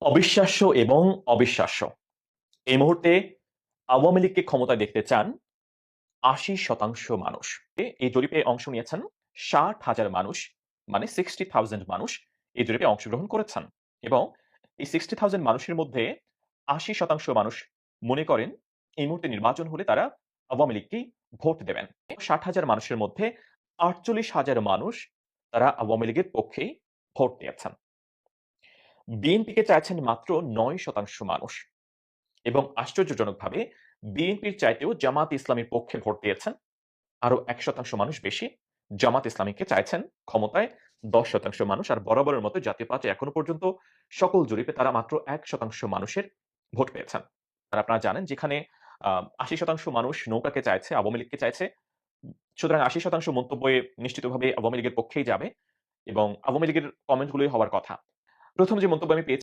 অবিশ্বাস্য এবং অবিশ্বাস্য। এই মুহূর্তে আওয়ামী লীগকে ক্ষমতায় দেখতে চান ৮০% মানুষ। এই জরিপে অংশ নিয়েছেন ৬০,০০০ মানুষ, মানে ৬০,০০০ মানুষ এই জরিপে অংশগ্রহণ করেছেন। এবং এই ৬০,০০০ মানুষের মধ্যে ৮০% মানুষ মনে করেন এই মুহূর্তে নির্বাচন হলে তারা আওয়ামী লীগকেই ভোট দেবেন। ৬০,০০০ মানুষের মধ্যে ৪৮,০০০ মানুষ তারা আওয়ামী লীগের পক্ষেই ভোট দিয়েছেন। বিএনপিকে চাইছেন মাত্র ৯% মানুষ। এবং আশ্চর্যজনকভাবে বিএনপির চাইতেও জামাত ইসলামীর পক্ষে ভোট দিয়েছেন আরো ১% মানুষ বেশি। জামাত ইসলামীকে চাইছেন ক্ষমতায় ১০% মানুষ। আর বরাবরের মতো জাতীয় পার্টি এখনো পর্যন্ত সকল জরিপে তারা মাত্র ১% মানুষের ভোট পেয়েছেন। আর আপনারা জানেন যেখানে ৮০% মানুষ নৌকাকে চাইছে, আওয়ামী লীগকে চাইছে। সুতরাং ৮০% মন্তব্যে নিশ্চিতভাবে আওয়ামী লীগের পক্ষেই যাবে এবং আওয়ামী লীগের কমেন্টগুলোই হওয়ার কথা। ১ম যে মন্তব্য আমি পেয়েছি